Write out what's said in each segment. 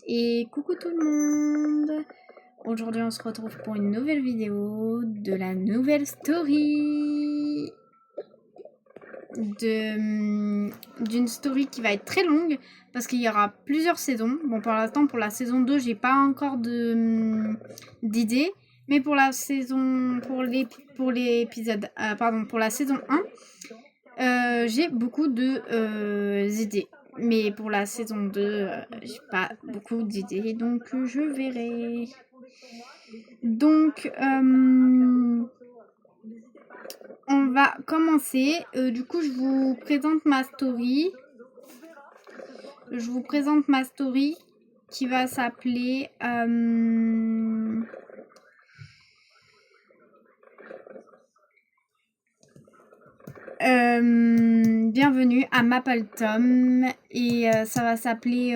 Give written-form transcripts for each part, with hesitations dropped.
Et coucou tout le monde. Aujourd'hui on se retrouve pour une nouvelle vidéo de la nouvelle story d'une story qui va être très longue parce qu'il y aura plusieurs saisons. Bon, pour l'instant pour la saison 2 j'ai pas encore d'idée, mais pour la saison pour l'épisode pour la saison 1 j'ai beaucoup d'idées. Mais pour la saison 2, j'ai pas beaucoup d'idées, donc je verrai. Donc, on va commencer. Du coup, je vous présente ma story. Je vous présente ma story qui va s'appeler... bienvenue à Mapleton et ça va s'appeler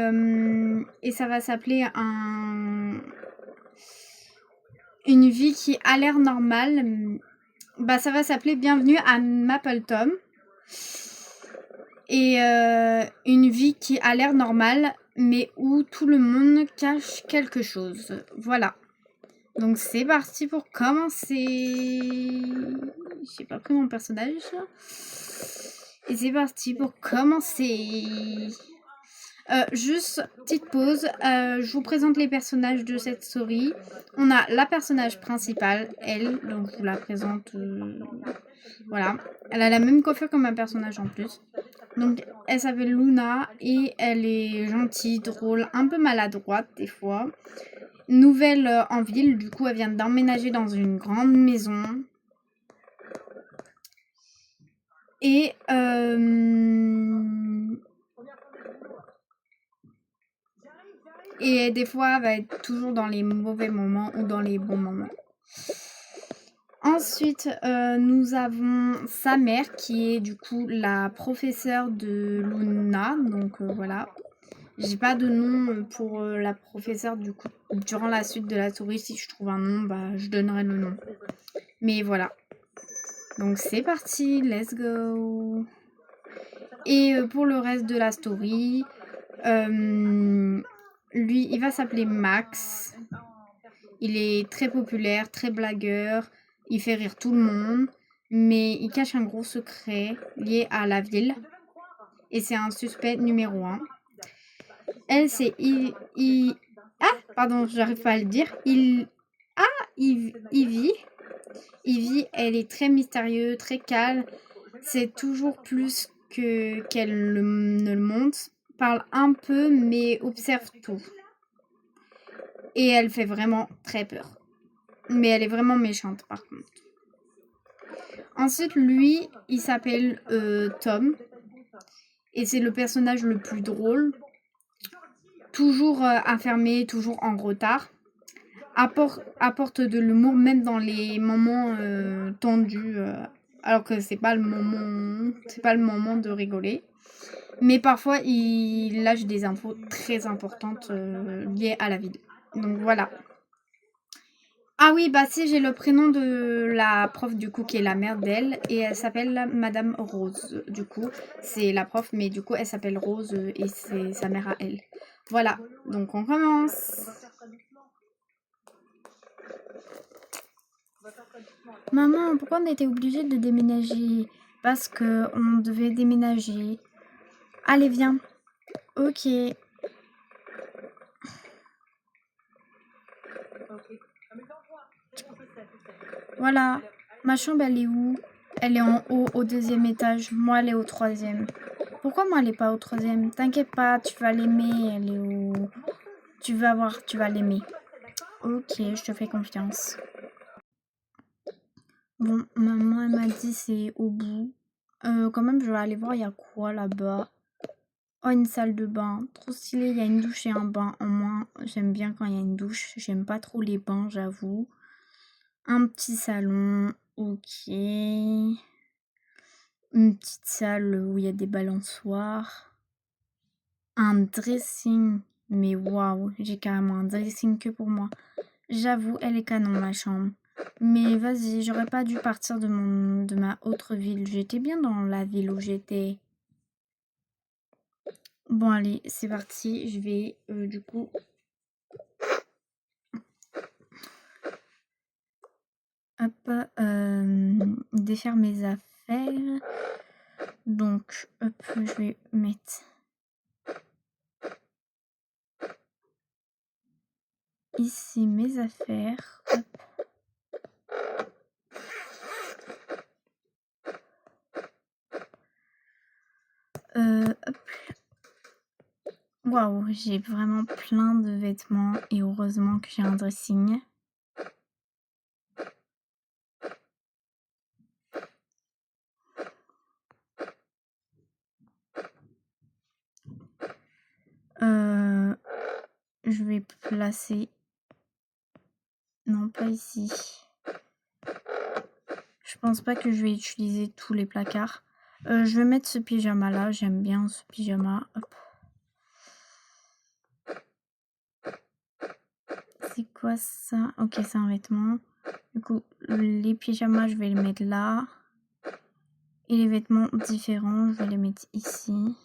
une vie qui a l'air normale. Bah ça va s'appeler bienvenue à Mapleton et une vie qui a l'air normale mais où tout le monde cache quelque chose. Voilà. Donc c'est parti pour commencer. J'ai pas pris mon personnage. Et c'est parti pour commencer. Juste petite pause. Je vous présente les personnages de cette story. On a la personnage principale, elle. Donc je vous la présente. Voilà. Elle a la même coiffure que ma personnage en plus. Donc elle s'appelle Luna et elle est gentille, drôle, un peu maladroite des fois. Nouvelle en ville, du coup elle vient d'emménager dans une grande maison. Et des fois elle va être toujours dans les mauvais moments ou dans les bons moments. Ensuite, nous avons sa mère qui est du coup la professeure de Luna. Donc voilà. J'ai pas de nom pour la professeure, du coup, durant la suite de la story, si je trouve un nom, bah je donnerai le nom. Mais voilà. Donc c'est parti, let's go. Et pour le reste de la story, lui, il va s'appeler Max. Il est très populaire, très blagueur. Il fait rire tout le monde. Mais il cache un gros secret lié à la ville. Et c'est un suspect numéro 1. Elle, c'est Ah, pardon, j'arrive pas à le dire. Ivy. Ivy, elle est très mystérieuse, très calme. C'est toujours plus qu'elle ne le montre. Parle un peu, mais observe tout. Et elle fait vraiment très peur. Mais elle est vraiment méchante, par contre. Ensuite, lui, il s'appelle Tom. Et c'est le personnage le plus drôle. Toujours enfermé, toujours en retard. Apporte de l'humour même dans les moments tendus, alors que c'est pas le moment de rigoler. Mais parfois il lâche des infos très importantes liées à la ville. Donc voilà. Ah oui, bah si, j'ai le prénom de la prof du coup qui est la mère d'elle et elle s'appelle Madame Rose. Du coup, c'est la prof, mais du coup elle s'appelle Rose et c'est sa mère à elle. Voilà, donc on commence. Maman, pourquoi on était obligé de déménager? Parce que on devait déménager. Allez, viens. Ok. Voilà. Ma chambre, elle est où? Elle est en haut, au 2e étage. Moi, elle est au 3e. Pourquoi moi, elle est pas au 3e? T'inquiète pas, tu vas l'aimer. Elle est au... Tu vas voir, tu vas l'aimer. Ok, je te fais confiance. Bon, maman, elle m'a dit c'est au bout. Quand même, je vais aller voir, il y a quoi là-bas? Oh, une salle de bain. Trop stylé, il y a une douche et un bain en moins. J'aime bien quand il y a une douche. J'aime pas trop les bains, j'avoue. Un petit salon. Ok. Une petite salle où il y a des balançoires. Un dressing. Mais waouh, j'ai carrément un dressing que pour moi. J'avoue, elle est canon, ma chambre. Mais vas-y, j'aurais pas dû partir de ma autre ville. J'étais bien dans la ville où j'étais. Bon, allez, c'est parti. Je vais du coup hop, défaire mes affaires. Donc, hop, je vais mettre ici mes affaires. Hop. Hop. Waouh, j'ai vraiment plein de vêtements et heureusement que j'ai un dressing. Je vais placer... Non, pas ici. Je pense pas que je vais utiliser tous les placards. Je vais mettre ce pyjama là, j'aime bien ce pyjama. Hop. C'est quoi ça? Ok, c'est un vêtement. Du coup, les pyjamas, je vais les mettre là. Et les vêtements différents, je vais les mettre ici.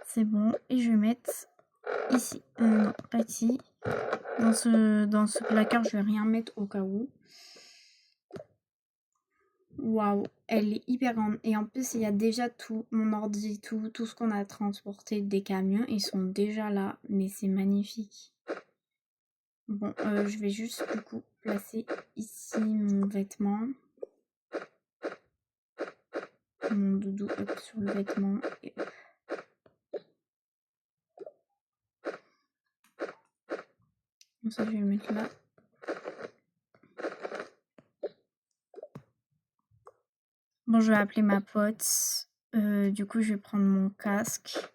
C'est bon. Et je vais mettre ici. Non, pas ici. Dans ce placard, je vais rien mettre au cas où. Waouh, elle est hyper grande. Et en plus, il y a déjà tout, mon ordi, tout ce qu'on a transporté des camions. Ils sont déjà là, mais c'est magnifique. Bon, je vais juste du coup placer ici mon vêtement. Mon doudou hop, sur le vêtement. Et hop. Bon, ça, je vais le mettre là. Bon, je vais appeler ma pote. Du coup, je vais prendre mon casque.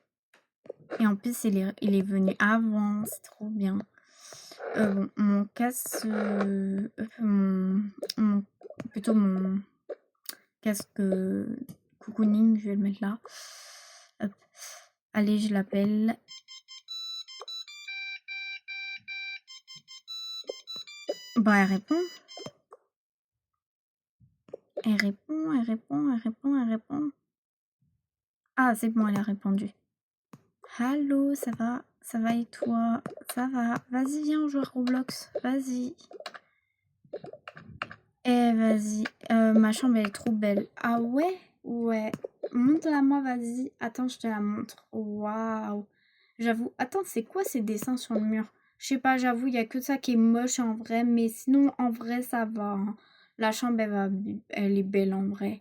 Et en plus, il est venu avant. C'est trop bien. Bon, mon casque... plutôt mon casque cocooning, je vais le mettre là. Hop. Allez, je l'appelle. Bah, elle répond. Elle répond. Ah, c'est bon, elle a répondu. Allô, ça va? Ça va et toi? Ça va. Vas-y, viens, on joue à Roblox. Vas-y. Eh, vas-y. Ma chambre, elle est trop belle. Ah ouais? Ouais. Montre-la moi, vas-y. Attends, je te la montre. Waouh. J'avoue. Attends, c'est quoi ces dessins sur le mur? Je sais pas, j'avoue, il y a que ça qui est moche en vrai. Mais sinon, en vrai, ça va. Hein. La chambre, elle est belle en vrai.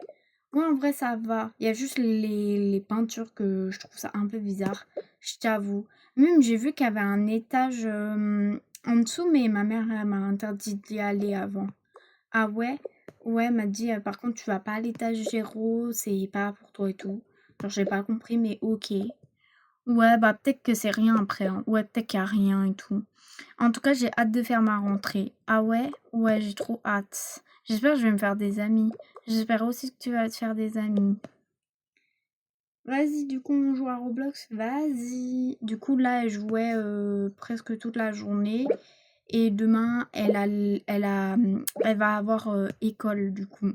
Ouais, en vrai, ça va. Il y a juste les peintures que je trouve ça un peu bizarre. Je t'avoue. Même, j'ai vu qu'il y avait un étage en dessous, mais ma mère elle m'a interdit d'y aller avant. Ah ouais? Ouais, elle m'a dit, par contre, tu vas pas à l'étage 0, c'est pas pour toi et tout. Genre, j'ai pas compris, mais ok. Ouais, bah peut-être que c'est rien après. Hein. Ouais, peut-être qu'il y a rien et tout. En tout cas, j'ai hâte de faire ma rentrée. Ah ouais? Ouais, j'ai trop hâte. J'espère que je vais me faire des amis. J'espère aussi que tu vas te faire des amis. Vas-y, du coup, on joue à Roblox. Vas-y. Du coup, là, elle jouait presque toute la journée. Et demain, elle va avoir école, du coup.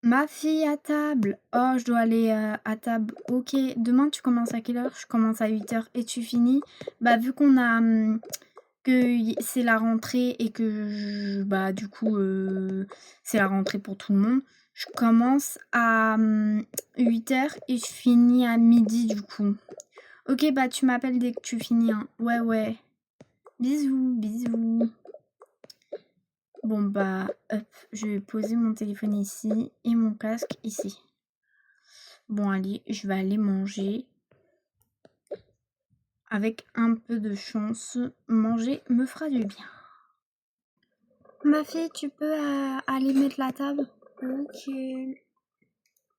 Ma fille à table. Oh, je dois aller à table. Ok, demain, tu commences à quelle heure? Je commence à 8h et tu finis. Bah, vu qu'on a... que c'est la rentrée et que bah du coup c'est la rentrée pour tout le monde. Je commence à 8h et je finis à midi du coup. Ok, bah tu m'appelles dès que tu finis. Hein. Ouais, ouais. Bisous, bisous. Bon bah hop, je vais poser mon téléphone ici et mon casque ici. Bon allez, je vais aller manger. Avec un peu de chance, manger me fera du bien. Ma fille, tu peux aller mettre la table? Ok.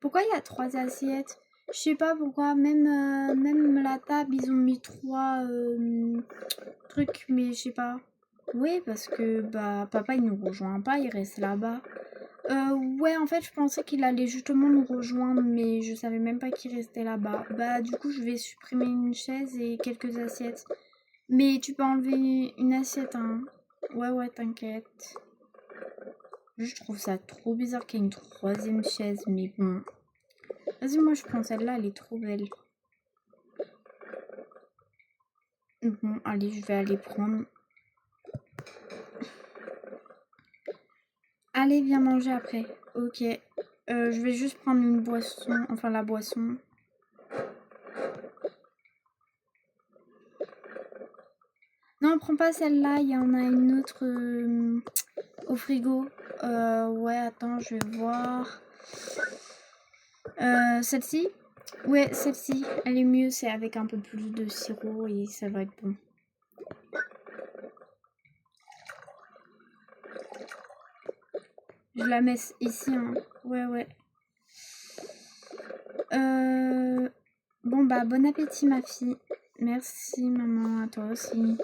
Pourquoi il y a 3 assiettes? Je sais pas pourquoi, même la table, ils ont mis 3 trucs, mais je sais pas. Oui, parce que bah papa il nous rejoint pas, il reste là-bas. Ouais, en fait, je pensais qu'il allait justement nous rejoindre, mais je savais même pas qu'il restait là-bas. Bah, du coup, je vais supprimer une chaise et quelques assiettes. Mais tu peux enlever une assiette, hein. Ouais, ouais, t'inquiète. Je trouve ça trop bizarre qu'il y ait une troisième chaise, mais bon. Vas-y, moi je prends celle-là, elle est trop belle. Bon, allez, je vais aller prendre. Allez, viens manger après. Ok. Je vais juste prendre une boisson, enfin la boisson. Non, prends pas celle-là, il y en a une autre au frigo. Ouais, attends, je vais voir. Celle-ci? Ouais, celle-ci, elle est mieux, c'est avec un peu plus de sirop et ça va être bon. Je la mets ici, hein. Ouais. Bon, bah, bon appétit, ma fille. Merci, maman, à toi aussi.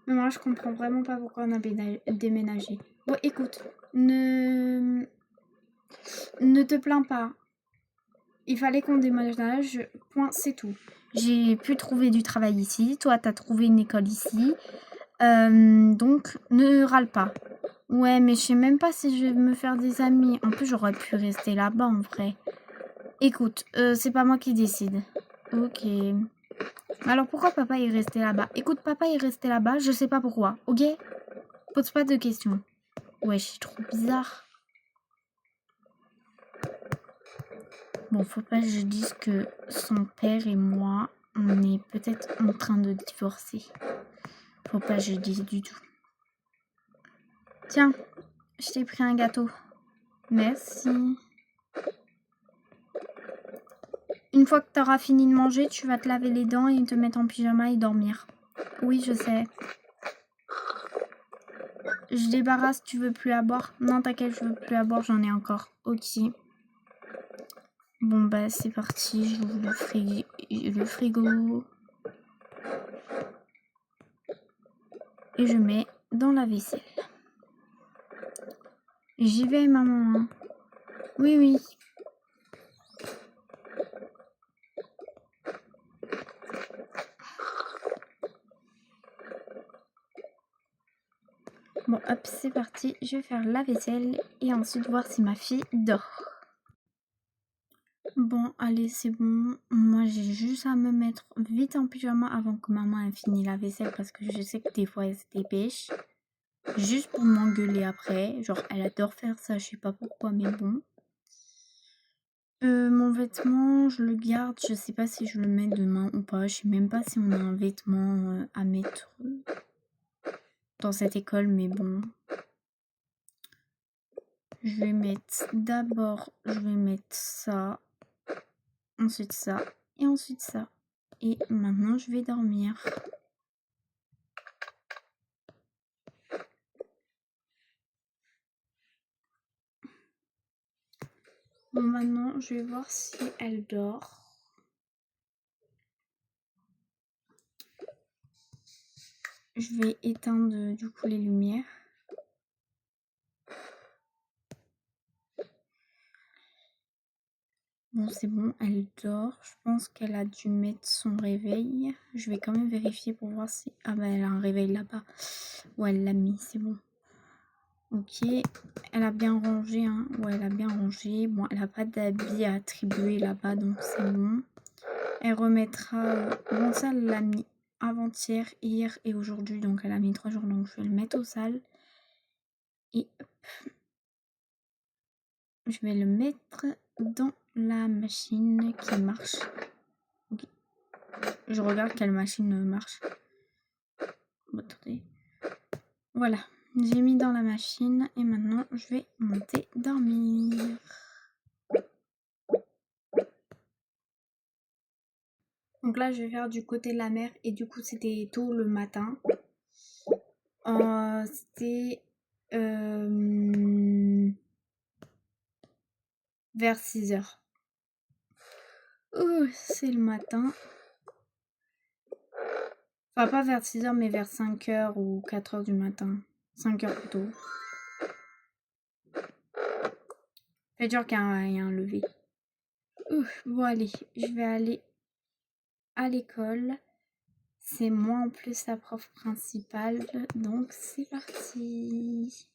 Mais moi, je comprends vraiment pas pourquoi on a déménagé. Bon, écoute, ne te plains pas. Il fallait qu'on déménage, point, c'est tout. J'ai pu trouver du travail ici, toi, t'as trouvé une école ici. Donc, ne râle pas. Ouais, mais je sais même pas si je vais me faire des amis. En plus, j'aurais pu rester là-bas, en vrai. Écoute, c'est pas moi qui décide. Ok. Alors, pourquoi papa est resté là-bas? Écoute, papa est resté là-bas, je sais pas pourquoi, ok? Pose pas de questions. Wesh, trop bizarre. Bon, faut pas que je dise que son père et moi, on est peut-être en train de divorcer. Faut pas que je dise du tout. Tiens, je t'ai pris un gâteau. Merci. Une fois que t'auras fini de manger, tu vas te laver les dents et te mettre en pyjama et dormir. Oui, je sais. Je débarrasse, tu veux plus à boire? Non, t'inquiète, je veux plus à boire, j'en ai encore. Ok. Bon, bah, c'est parti, j'ouvre le frigo. Et je mets dans la vaisselle. J'y vais, maman. Oui. Bon, hop, c'est parti. Je vais faire la vaisselle et ensuite voir si ma fille dort. Bon, allez, c'est bon. Moi, j'ai juste à me mettre vite en pyjama avant que maman ait fini la vaisselle parce que je sais que des fois, elle se dépêche. Juste pour m'engueuler après. Genre, elle adore faire ça, je sais pas pourquoi, mais bon. Mon vêtement, je le garde. Je sais pas si je le mets demain ou pas. Je sais même pas si on a un vêtement à mettre dans cette école, mais bon. Je vais mettre d'abord, je vais mettre ça, ensuite ça et ensuite ça. Et maintenant, je vais dormir. Bon, maintenant, je vais voir si elle dort. Je vais éteindre du coup les lumières. Bon, c'est bon, elle dort. Je pense qu'elle a dû mettre son réveil. Je vais quand même vérifier pour voir si... Ah bah, elle a un réveil là-bas. Ouais, elle l'a mis, c'est bon. Ok, elle a bien rangé, hein. Ouais, elle a bien rangé. Bon, elle n'a pas d'habits à attribuer là-bas, donc c'est bon. Elle remettra... Bon, ça, elle l'a mis avant-hier, hier et aujourd'hui. Donc, elle a mis 3 jours. Donc, je vais le mettre au sale. Et hop. Je vais le mettre dans la machine qui marche. Okay. Je regarde quelle machine marche. Bon, attendez. Voilà. J'ai mis dans la machine. Et maintenant, je vais monter dormir. Donc là, je vais faire du côté de la mer. Et du coup, c'était tôt le matin. C'était vers 6h. Oh, c'est le matin. Enfin, pas vers 6h, mais vers 5h ou 4h du matin. 5h plutôt. C'est dur qu'il y a un lever. Bon, allez, je vais aller à l'école. C'est moi en plus la prof principale. Donc, c'est parti.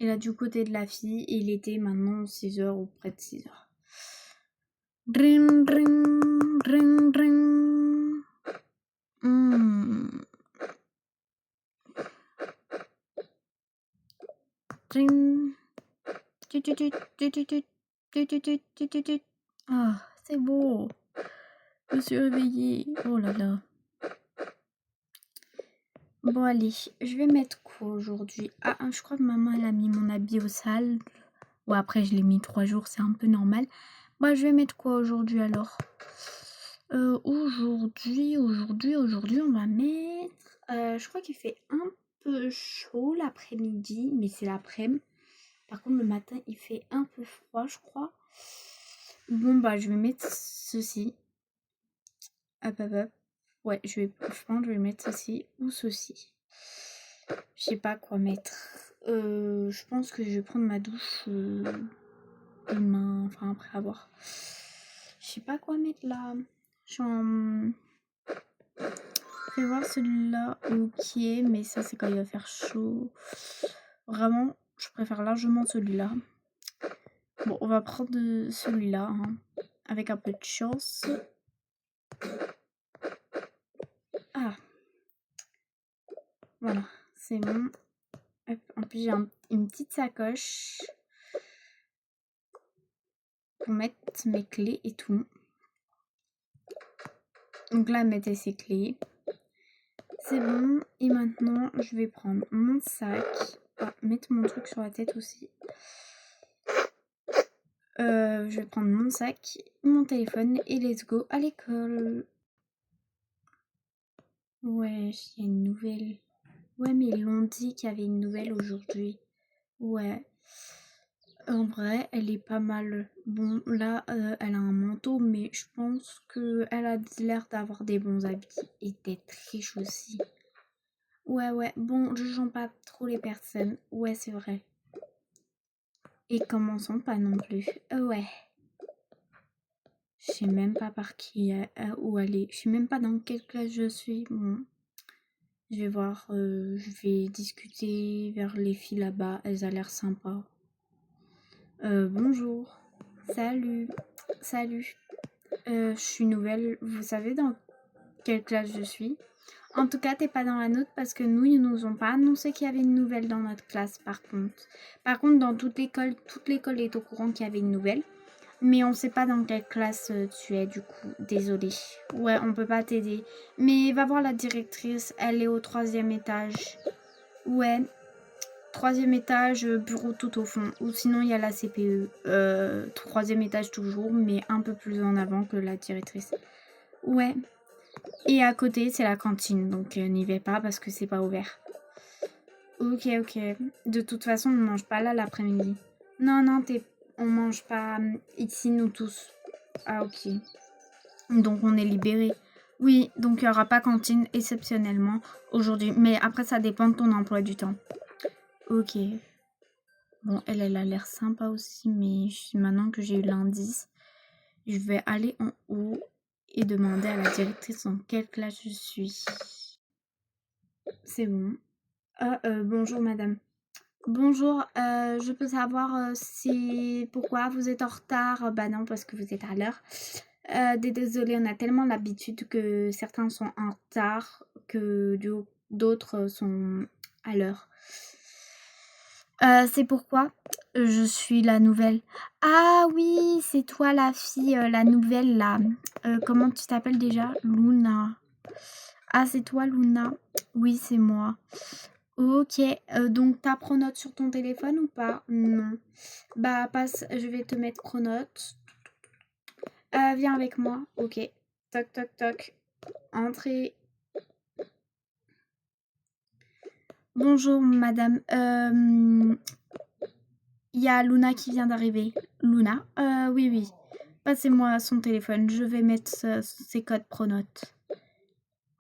Et là, du côté de la fille, et il était maintenant 6h ou près de 6h. Dring, dring, dring, dring. Dring. Ah, c'est beau. Je me suis réveillée. Oh là là. Bon, allez, je vais mettre quoi aujourd'hui? Ah, je crois que maman, elle a mis mon habit au sale. Bon, après, je l'ai mis 3 jours, c'est un peu normal. Bah, je vais mettre quoi aujourd'hui alors? Aujourd'hui, on va mettre... je crois qu'il fait un peu chaud l'après-midi, mais c'est l'après-midi. Par contre, le matin, il fait un peu froid, je crois. Bon, bah, je vais mettre ceci. Hop, hop, hop. Ouais, je pense que je vais mettre ceci ou ceci. Je sais pas quoi mettre. Je pense que je vais prendre ma douche demain, enfin après avoir. Je sais pas quoi mettre là. Je suis en... Je vais voir celui-là, ok, mais ça c'est quand il va faire chaud. Vraiment, je préfère largement celui-là. Bon, on va prendre celui-là, hein, avec un peu de chance. Ah, voilà, c'est bon. Hop, en plus j'ai une petite sacoche pour mettre mes clés et tout. Donc là, mettez ses clés. C'est bon. Et maintenant, je vais prendre mon sac. Ah, mettre mon truc sur la tête aussi. Je vais prendre mon sac, mon téléphone et let's go à l'école. Ouais, il y a une nouvelle. Ouais, mais ils l'ont dit qu'il y avait une nouvelle aujourd'hui. Ouais. En vrai, elle est pas mal. Bon, là, elle a un manteau, mais je pense qu'elle a l'air d'avoir des bons habits et d'être riche aussi. Ouais. Bon, je juge pas trop les personnes. Ouais, c'est vrai. Et commençons pas non plus. Ouais. Je sais même pas par qui où aller. Je sais même pas dans quelle classe je suis. Bon. Je vais voir. Je vais discuter vers les filles là-bas. Elles ont l'air sympas. Bonjour. Salut. Je suis nouvelle. Vous savez dans quelle classe je suis? En tout cas, t'es pas dans la nôtre parce que nous, ils nous ont pas annoncé qu'il y avait une nouvelle dans notre classe par contre. Par contre, dans toute l'école est au courant qu'il y avait une nouvelle. Mais on sait pas dans quelle classe tu es du coup. Désolée. Ouais, on peut pas t'aider. Mais va voir la directrice. Elle est au 3e étage. Ouais. 3e étage, bureau tout au fond. Ou sinon, il y a la CPE. 3e étage toujours, mais un peu plus en avant que la directrice. Ouais. Et à côté, c'est la cantine. Donc, n'y vais pas parce que c'est pas ouvert. Ok. De toute façon, on mange pas là l'après-midi. Non, on mange pas ici, nous tous. Ah, ok. Donc, on est libérés. Oui, donc il n'y aura pas cantine exceptionnellement aujourd'hui. Mais après, ça dépend de ton emploi du temps. Ok. Bon, elle a l'air sympa aussi, mais maintenant que j'ai eu l'indice, je vais aller en haut et demander à la directrice dans quelle classe je suis. C'est bon. Bonjour madame. Bonjour, je peux savoir c'est pourquoi vous êtes en retard? Bah non, parce que vous êtes à l'heure. Désolée, on a tellement l'habitude que certains sont en retard que d'autres sont à l'heure. C'est pourquoi je suis la nouvelle. Ah oui, c'est toi la fille, la nouvelle là. Comment tu t'appelles déjà? Luna. Ah, c'est toi Luna? Oui, c'est moi. Ok, donc t'as Pronote sur ton téléphone ou pas? Non. Bah passe, je vais te mettre Pronote. Viens avec moi. Ok. Toc. Entrez. Bonjour madame. Il y a Luna qui vient d'arriver. Luna? Oui. Passez-moi son téléphone. Je vais mettre ses codes Pronote.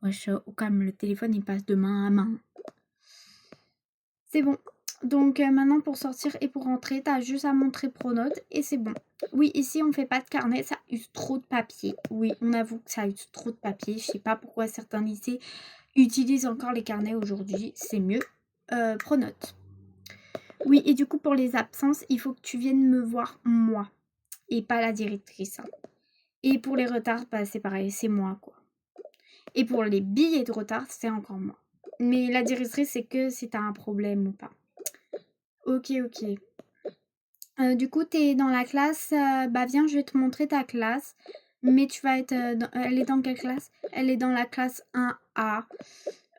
Wesh, au calme, le téléphone il passe de main à main. C'est bon. Donc maintenant pour sortir et pour rentrer, t'as juste à montrer Pronote et c'est bon. Oui, ici on fait pas de carnet, ça use trop de papier. Oui, on avoue que ça use trop de papier. Je sais pas pourquoi certains lycées utilisent encore les carnets aujourd'hui. C'est mieux. Pronote. Oui, et du coup, pour les absences, il faut que tu viennes me voir moi et pas la directrice, hein. Et pour les retards, bah, c'est pareil, c'est moi, quoi. Et pour les billets de retard, c'est encore moi. Mais la directrice, c'est que si t'as un problème ou pas. Ok, ok. Du coup, t'es dans la classe. Bah, viens, je vais te montrer ta classe. Mais tu vas être. Elle est dans quelle classe? Elle est dans la classe 1A.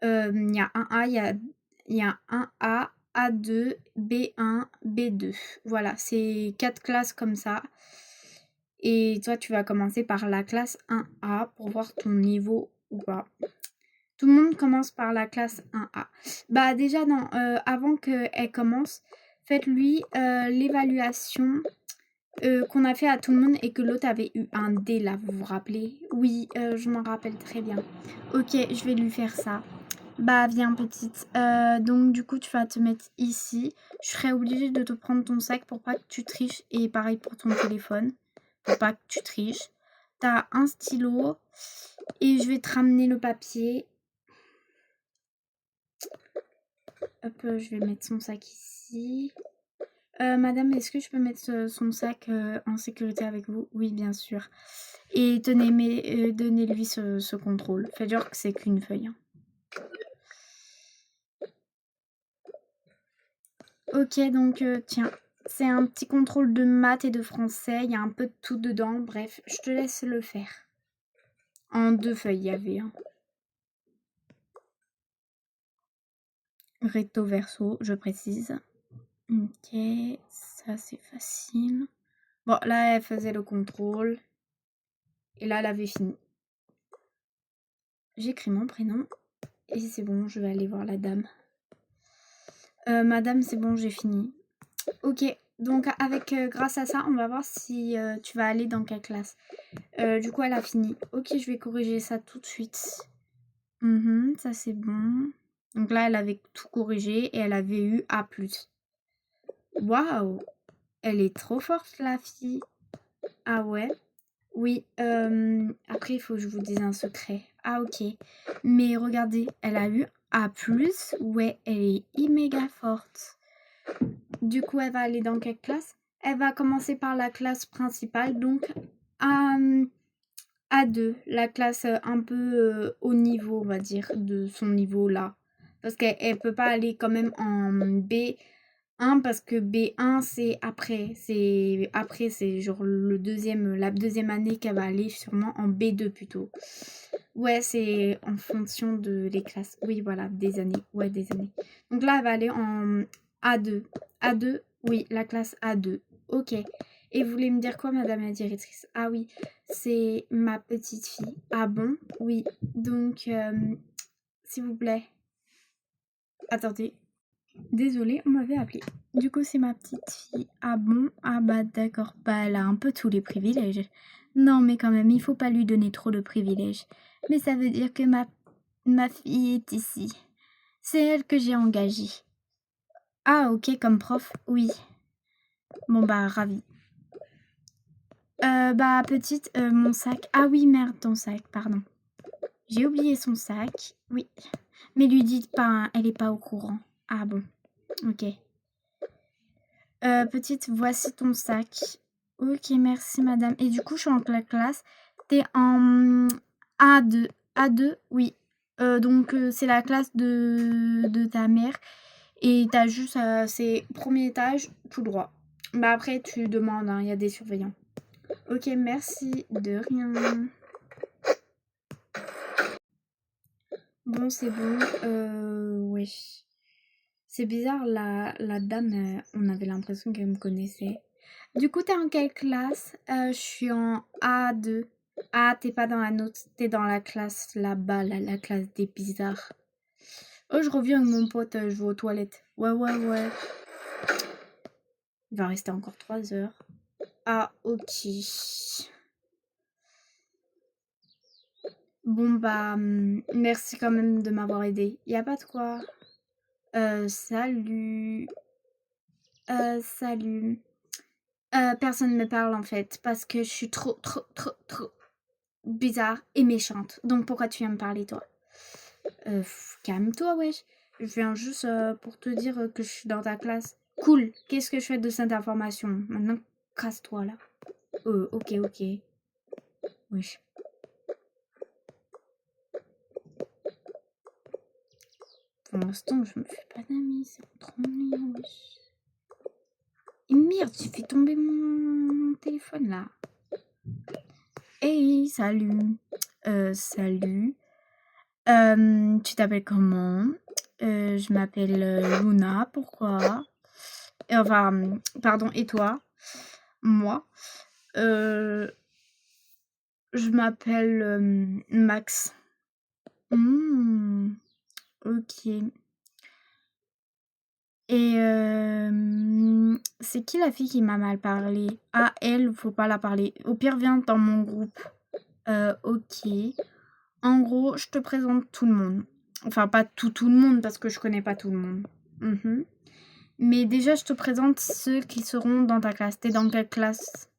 Il y a 1A, il y a 1A, A2, B1, B2. Voilà, c'est 4 classes comme ça. Et toi, tu vas commencer par la classe 1A pour voir ton niveau ou pas. Tout le monde commence par la classe 1A. Bah déjà, non, avant qu'elle commence, faites-lui l'évaluation qu'on a fait à tout le monde et que l'autre avait eu un D là, vous vous rappelez? Oui, je m'en rappelle très bien. Ok, je vais lui faire ça. Bah viens petite. Donc du coup tu vas te mettre ici. Je serais obligée de te prendre ton sac pour pas que tu triches et pareil pour ton téléphone. Pour pas que tu triches. T'as un stylo et je vais te ramener le papier. Hop, je vais mettre son sac ici. Madame, est-ce que je peux mettre son sac en sécurité avec vous? Oui, bien sûr. Et tenez, mais donnez-lui ce contrôle. Faites genre que c'est qu'une feuille, hein. Ok, donc tiens, c'est un petit contrôle de maths et de français. Il y a un peu de tout dedans. Bref, je te laisse le faire. En 2 feuilles, il y avait, hein. Recto verso, je précise. Ok, ça c'est facile. Bon, là, elle faisait le contrôle. Et là, elle avait fini. J'écris mon prénom. Et c'est bon, je vais aller voir la dame. Madame, c'est bon, j'ai fini. Ok, donc avec grâce à ça, on va voir si tu vas aller dans quelle classe. Du coup, elle a fini. Ok, je vais corriger ça tout de suite. Ça c'est bon. Donc là, elle avait tout corrigé et elle avait eu A+. Waouh, elle est trop forte la fille. Ah ouais. Oui, après il faut que je vous dise un secret. Ah ok. Mais regardez, elle a eu A+, ouais, elle est méga forte. Du coup, elle va aller dans quelle classe? Elle va commencer par la classe principale, donc A2, la classe un peu haut niveau, on va dire, de son niveau là. Parce qu'elle peut pas aller quand même en B1 parce que B1 c'est après. C'est genre la deuxième année qu'elle va aller sûrement en B2 plutôt. Ouais, c'est en fonction de les classes. Oui, voilà, des années. Ouais, des années. Donc là, elle va aller en A2. A2, oui, la classe A2. Ok. Et vous voulez me dire quoi, madame la directrice? Ah oui, c'est ma petite fille. Ah bon? Oui. Donc, s'il vous plaît. Attendez. Désolée, on m'avait appelé. Du coup, c'est ma petite fille. Ah bon? Ah bah d'accord. Bah elle a un peu tous les privilèges. Non, mais quand même, il faut pas lui donner trop de privilèges. Mais ça veut dire que ma fille est ici. C'est elle que j'ai engagée. Ah ok, comme prof? Oui. Bon bah ravi. Bah petite, mon sac. Ah oui, merde, ton sac, pardon. J'ai oublié son sac. Oui. Mais lui dites pas, hein, elle est pas au courant. Ah bon. Ok. Petite, voici ton sac. Ok, merci madame. Et du coup, je suis en classe. T'es en A2. A2, oui. Donc, c'est la classe de ta mère. Et t'as juste, c'est premier étage, tout droit. Bah après, tu demandes, hein, il y a des surveillants. Ok, merci. De rien. Bon, c'est bon. Ouais. C'est bizarre, la dame, on avait l'impression qu'elle me connaissait. Du coup, t'es en quelle classe? Je suis en A2. Ah, t'es pas dans la note, t'es dans la classe là-bas, là, la classe des bizarres. Oh, je reviens avec mon pote, je vais aux toilettes. Ouais, ouais, ouais. Il va rester encore 3 heures. Ah, ok. Bon, bah, merci quand même de m'avoir aidé. Y a pas de quoi. Salut. Salut. Personne me parle en fait parce que je suis trop bizarre et méchante. Donc pourquoi tu viens me parler toi? Calme-toi wesh. Je viens juste pour te dire que je suis dans ta classe. Cool. Qu'est-ce que je fais de cette information? Maintenant, casse-toi, là. Ok. Wesh. Pour l'instant, je me fais pas d'amis. C'est trop mignon, wesh. Et merde, j'ai fait tomber mon téléphone, là. Hey, salut. Salut. Tu t'appelles comment? Je m'appelle Luna. Pourquoi? Enfin, pardon, et toi? Moi? Je m'appelle Max. Ok. Et c'est qui la fille qui m'a mal parlé? Ah, elle, faut pas la parler. Au pire, viens dans mon groupe. Ok. En gros, je te présente tout le monde. Enfin, pas tout le monde, parce que je connais pas tout le monde. Mais déjà, je te présente ceux qui seront dans ta classe. T'es dans quelle classe?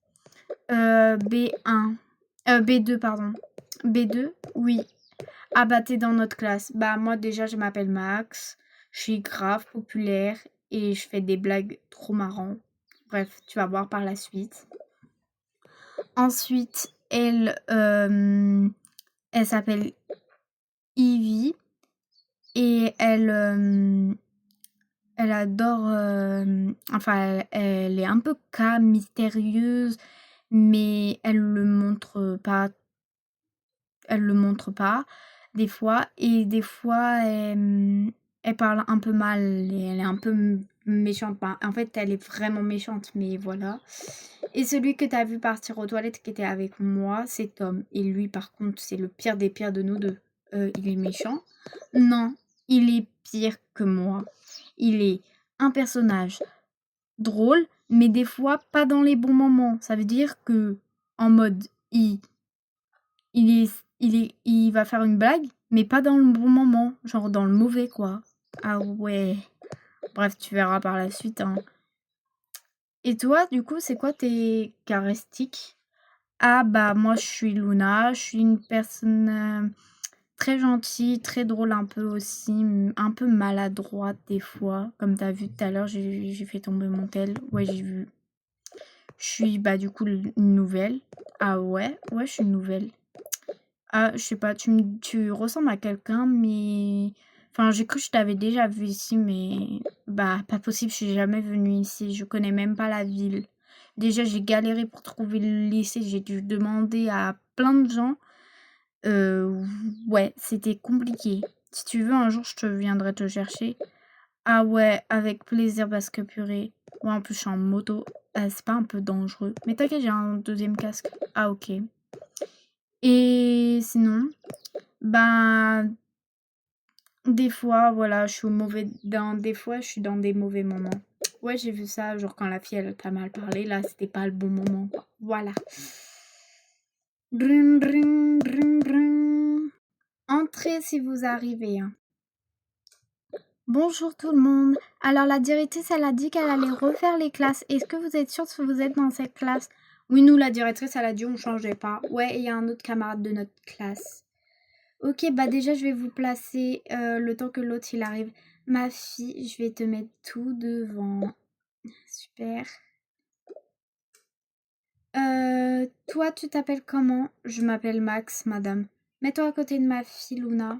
B1. B2, pardon. B2? Oui. Ah bah, t'es dans notre classe. Bah, moi, déjà, je m'appelle Max. Je suis grave populaire et je fais des blagues trop marrantes. Bref, tu vas voir par la suite. Ensuite, elle s'appelle Ivy et elle adore... enfin, elle est un peu mystérieuse, mais elle le montre pas des fois, et des fois elle parle un peu mal et elle est un peu méchante. En fait, elle est vraiment méchante, mais voilà. Et celui que tu as vu partir aux toilettes qui était avec moi, c'est Tom. Et lui, par contre, c'est le pire des pires de nous deux. Il est méchant? Non, il est pire que moi. Il est un personnage drôle, mais des fois pas dans les bons moments. Ça veut dire que en mode il va faire une blague, mais pas dans le bon moment, genre dans le mauvais, quoi. Ah ouais. Bref, tu verras par la suite, hein. Et toi, du coup, c'est quoi tes caractéristiques? Ah bah moi, je suis Luna, je suis une personne très gentille, très drôle un peu aussi, un peu maladroite des fois. Comme t'as vu tout à l'heure, j'ai fait tomber mon tel. Ouais, j'ai vu. Je suis bah du coup une nouvelle. Ah ouais, je suis une nouvelle. Ah, je sais pas, tu ressembles à quelqu'un, mais... Enfin, j'ai cru que je t'avais déjà vu ici, mais... Bah, pas possible, je suis jamais venue ici. Je connais même pas la ville. Déjà, j'ai galéré pour trouver le lycée. J'ai dû demander à plein de gens. Ouais, c'était compliqué. Si tu veux, un jour, je te viendrai te chercher. Ah ouais, avec plaisir, parce que purée. Ouais, en plus, je suis en moto. C'est pas un peu dangereux. Mais t'inquiète, j'ai un deuxième casque. Ah, ok. Et sinon, ben, des fois, voilà, je suis des fois, je suis dans des mauvais moments. Ouais, j'ai vu ça, genre quand la fille, elle t'a mal parlé, là, c'était pas le bon moment, quoi. Voilà. Brin, brin, brin, brin. Entrez si vous arrivez, hein. Bonjour tout le monde. Alors la directrice, elle a dit qu'elle allait refaire les classes. Est-ce que vous êtes sûr que vous êtes dans cette classe? Oui, nous, la directrice, elle a dit on changeait pas. Ouais, il y a un autre camarade de notre classe. Ok, bah déjà, je vais vous placer le temps que l'autre, il arrive. Ma fille, je vais te mettre tout devant. Super. Toi, tu t'appelles comment? Je m'appelle Max, madame. Mets-toi à côté de ma fille, Luna.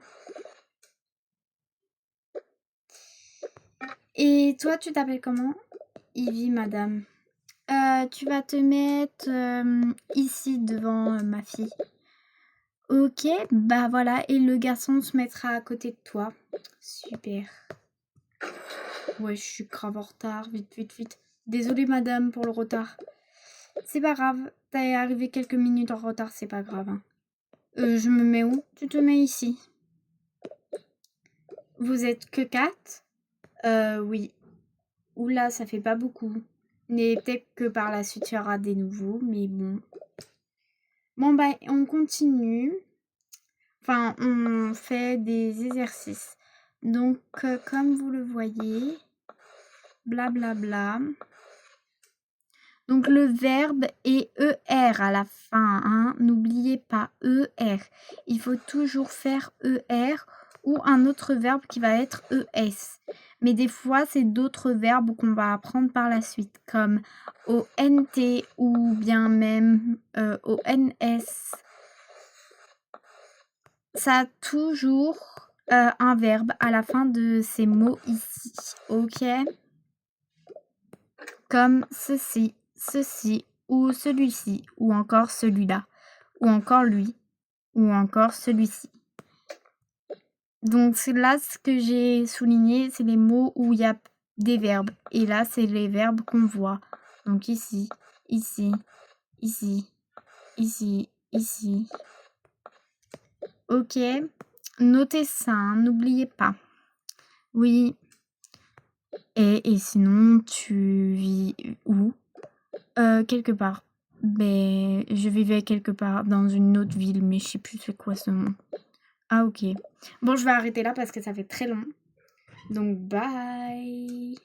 Et toi, tu t'appelles comment? Ivy, madame. Tu vas te mettre ici devant ma fille. Ok, bah voilà, et le garçon se mettra à côté de toi. Super. Ouais, je suis grave en retard, vite. Désolée madame pour le retard. C'est pas grave, t'es arrivé quelques minutes en retard, c'est pas grave, hein. Je me mets où? Tu te mets ici. Vous êtes que 4? Oui. Oula, ça fait pas beaucoup. Mais peut-être que par la suite, il y aura des nouveaux, mais bon. Bon, bah, on continue. Enfin, on fait des exercices. Donc, comme vous le voyez, blablabla. Donc, le verbe est ER à la fin, hein. N'oubliez pas ER. Il faut toujours faire ER ou un autre verbe qui va être ES. Mais des fois, c'est d'autres verbes qu'on va apprendre par la suite, comme ONT ou bien même ONS. Ça a toujours un verbe à la fin de ces mots ici, ok? Comme ceci, ceci, ou celui-ci, ou encore celui-là, ou encore lui, ou encore celui-ci. Donc là, ce que j'ai souligné, c'est les mots où il y a des verbes. Et là, c'est les verbes qu'on voit. Donc ici, ici, ici, ici, ici. Ok, notez ça, hein, n'oubliez pas. Oui. Et sinon, tu vis où? Quelque part. Ben, je vivais quelque part dans une autre ville, mais je sais plus c'est quoi ce nom. Ah ok. Bon, je vais arrêter là parce que ça fait très long. Donc bye.